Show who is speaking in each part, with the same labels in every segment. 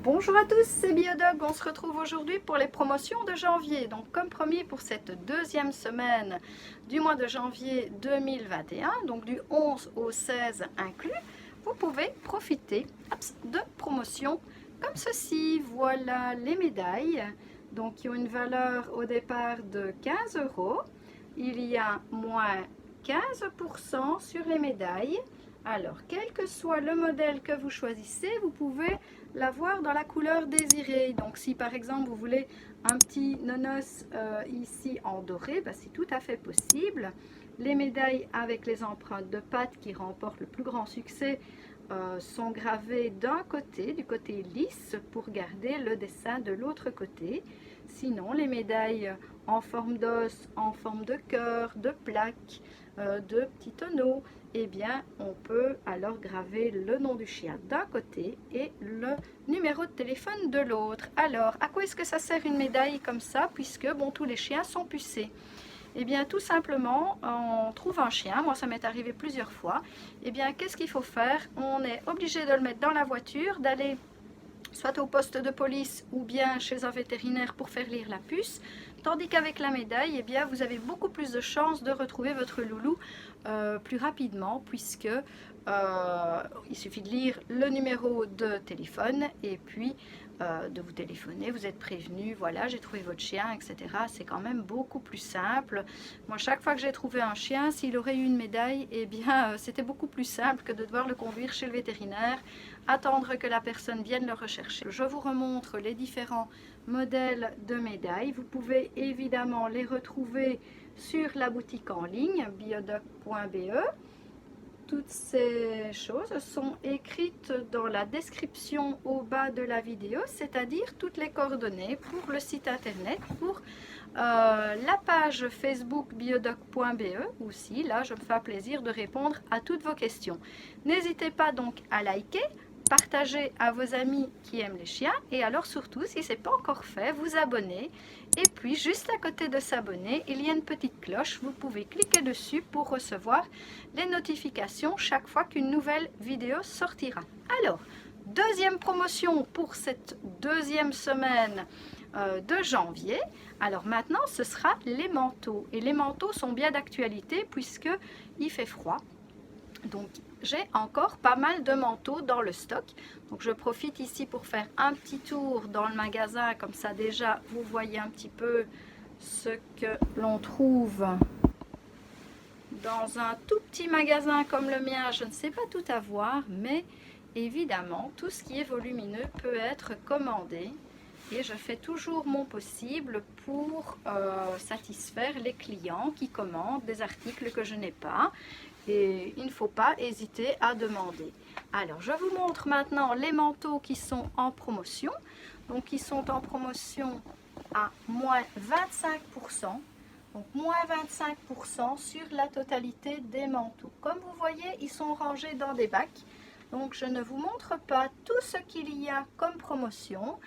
Speaker 1: Bonjour à tous, c'est Biodog. On se retrouve aujourd'hui pour les promotions de janvier. Donc comme promis pour cette deuxième semaine du mois de janvier 2021, donc du 11 au 16 inclus, vous pouvez profiter de promotions comme ceci. Voilà les médailles, donc qui ont une valeur au départ de 15 euros. Il y a moins 15% sur les médailles. Alors, quel que soit le modèle que vous choisissez, vous pouvez l'avoir dans la couleur désirée. Donc, si par exemple vous voulez un petit nonos ici en doré, ben, c'est tout à fait possible. Les médailles avec les empreintes de pâte qui remportent le plus grand succès sont gravées d'un côté, du côté lisse, pour garder le dessin de l'autre côté. Sinon, les médailles en forme d'os, en forme de cœur, de plaques, de petits tonneaux, eh bien, on peut alors graver le nom du chien d'un côté et le numéro de téléphone de l'autre. Alors, à quoi est-ce que ça sert une médaille comme ça, puisque bon, tous les chiens sont pucés? Eh bien, tout simplement, on trouve un chien, moi ça m'est arrivé plusieurs fois. Eh bien, qu'est-ce qu'il faut faire? On est obligé de le mettre dans la voiture, d'aller soit au poste de police ou bien chez un vétérinaire pour faire lire la puce, tandis qu'avec la médaille, eh bien, vous avez beaucoup plus de chances de retrouver votre loulou plus rapidement, puisque il suffit de lire le numéro de téléphone et puis de vous téléphoner, vous êtes prévenu, voilà, j'ai trouvé votre chien, etc. C'est quand même beaucoup plus simple. Moi, chaque fois que j'ai trouvé un chien, s'il aurait eu une médaille, eh bien, c'était beaucoup plus simple que de devoir le conduire chez le vétérinaire, attendre que la personne vienne le rechercher. Je vous remontre les différents modèles de médailles. Vous pouvez évidemment les retrouver sur la boutique en ligne biodoc.be. Toutes ces choses sont écrites dans la description au bas de la vidéo, c'est-à-dire toutes les coordonnées pour le site internet, pour la page Facebook biodoc.be aussi. Là, je me fais un plaisir de répondre à toutes vos questions. N'hésitez pas donc à liker, partager à vos amis qui aiment les chiens et alors surtout, si ce n'est pas encore fait, vous abonner. Et puis juste à côté de s'abonner, il y a une petite cloche, vous pouvez cliquer dessus pour recevoir les notifications chaque fois qu'une nouvelle vidéo sortira. Alors, deuxième promotion pour cette deuxième semaine de janvier. Alors maintenant, ce sera les manteaux. Et les manteaux sont bien d'actualité puisque il fait froid. Donc, j'ai encore pas mal de manteaux dans le stock. Donc, je profite ici pour faire un petit tour dans le magasin. Comme ça, déjà, vous voyez un petit peu ce que l'on trouve dans un tout petit magasin comme le mien. Je ne sais pas tout avoir, mais évidemment, tout ce qui est volumineux peut être commandé. Et je fais toujours mon possible pour satisfaire les clients qui commandent des articles que je n'ai pas. Et il ne faut pas hésiter à demander. Alors, je vous montre maintenant les manteaux qui sont en promotion. Donc, ils sont en promotion à moins 25%. Donc, moins 25% sur la totalité des manteaux. Comme vous voyez, ils sont rangés dans des bacs. Donc, je ne vous montre pas tout ce qu'il y a comme promotion.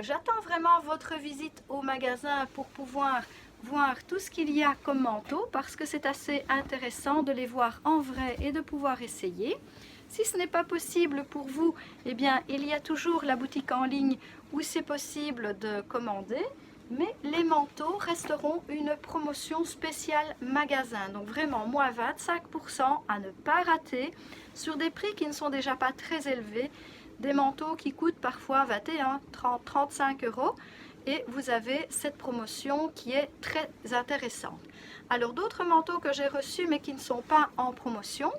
Speaker 1: J'attends vraiment votre visite au magasin pour pouvoir voir tout ce qu'il y a comme manteau parce que c'est assez intéressant de les voir en vrai et de pouvoir essayer. Si ce n'est pas possible pour vous, eh bien, il y a toujours la boutique en ligne où c'est possible de commander. Mais les manteaux resteront une promotion spéciale magasin. Donc vraiment, moins 25% à ne pas rater sur des prix qui ne sont déjà pas très élevés. Des manteaux qui coûtent parfois 21, 30, 35 euros. Et vous avez cette promotion qui est très intéressante. Alors d'autres manteaux que j'ai reçus mais qui ne sont pas en promotion,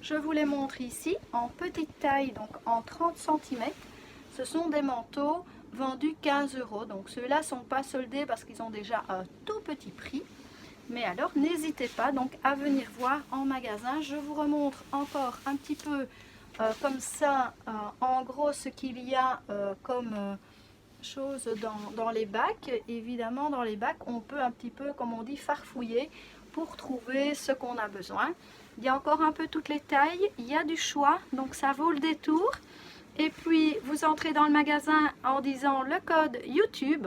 Speaker 1: je vous les montre ici en petite taille, donc en 30 cm. Ce sont des manteaux vendus 15 euros. Donc ceux-là ne sont pas soldés parce qu'ils ont déjà un tout petit prix. Mais alors n'hésitez pas donc à venir voir en magasin. Je vous remontre encore un petit peu comme ça en gros ce qu'il y a comme choses dans les bacs. Évidemment dans les bacs on peut un petit peu, comme on dit, farfouiller pour trouver ce qu'on a besoin. Il y a encore un peu toutes les tailles, il y a du choix, donc ça vaut le détour. Et puis vous entrez dans le magasin en disant le code YouTube,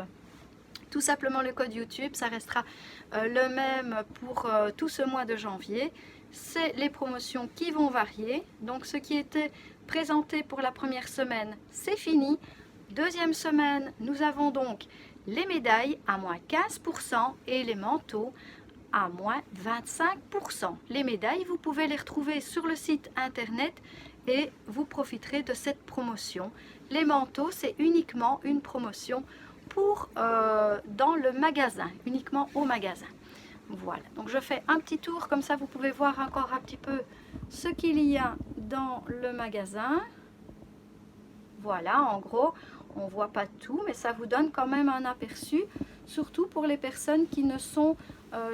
Speaker 1: tout simplement le code YouTube, ça restera le même pour tout ce mois de janvier. C'est les promotions qui vont varier, donc ce qui était présenté pour la première semaine c'est fini. Deuxième semaine, nous avons donc les médailles à moins 15% et les manteaux à moins 25%. Les médailles, vous pouvez les retrouver sur le site internet et vous profiterez de cette promotion. Les manteaux, c'est uniquement une promotion pour dans le magasin, uniquement au magasin. Voilà, donc je fais un petit tour, comme ça vous pouvez voir encore un petit peu ce qu'il y a dans le magasin. Voilà, en gros, on ne voit pas tout, mais ça vous donne quand même un aperçu, surtout pour les personnes qui ne sont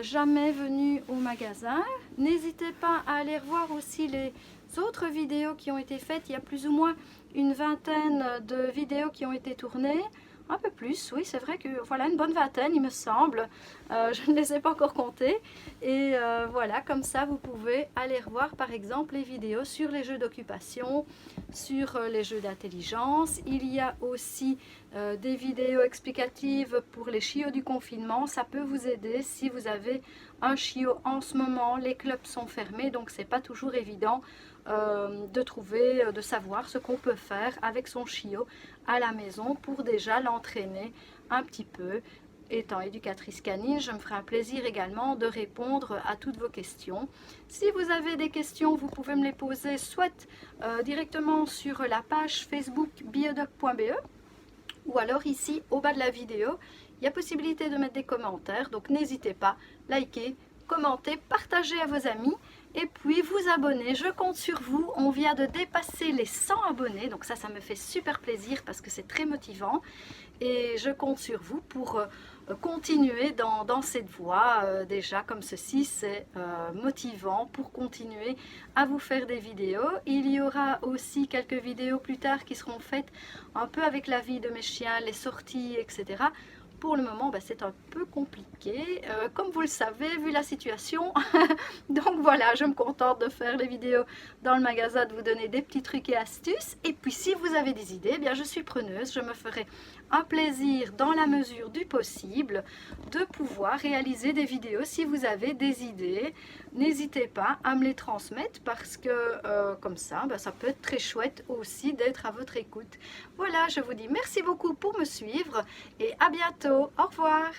Speaker 1: jamais venues au magasin. N'hésitez pas à aller revoir aussi les autres vidéos qui ont été faites. Il y a plus ou moins une vingtaine de vidéos qui ont été tournées. Un peu plus, oui, c'est vrai que voilà, une bonne vingtaine, il me semble. Je ne les ai pas encore comptées. Et voilà, comme ça, vous pouvez aller revoir, par exemple, les vidéos sur les jeux d'occupation, sur les jeux d'intelligence. Il y a aussi des vidéos explicatives pour les chiots du confinement. Ça peut vous aider si vous avez un chiot en ce moment. Les clubs sont fermés, donc c'est pas toujours évident de trouver, de savoir ce qu'on peut faire avec son chiot à la maison pour déjà l'entraîner un petit peu. Étant éducatrice canine, je me ferai un plaisir également de répondre à toutes vos questions. Si vous avez des questions, vous pouvez me les poser soit directement sur la page Facebook biodoc.be ou alors ici au bas de la vidéo, il y a possibilité de mettre des commentaires, donc n'hésitez pas, likez, commentez, partagez à vos amis et puis vous abonner. Je compte sur vous, on vient de dépasser les 100 abonnés, donc ça me fait super plaisir parce que c'est très motivant et je compte sur vous pour continuer dans cette voie. Déjà comme ceci, c'est motivant pour continuer à vous faire des vidéos. Il y aura aussi quelques vidéos plus tard qui seront faites un peu avec la vie de mes chiens, les sorties, etc. Pour le moment, c'est un peu compliqué, comme vous le savez, vu la situation. Donc voilà, je me contente de faire les vidéos dans le magasin, de vous donner des petits trucs et astuces. Et puis si vous avez des idées, je suis preneuse. Je me ferai un plaisir, dans la mesure du possible, de pouvoir réaliser des vidéos. Si vous avez des idées, n'hésitez pas à me les transmettre parce que comme ça, ça peut être très chouette aussi d'être à votre écoute. Voilà, je vous dis merci beaucoup pour me suivre et à bientôt. Au revoir.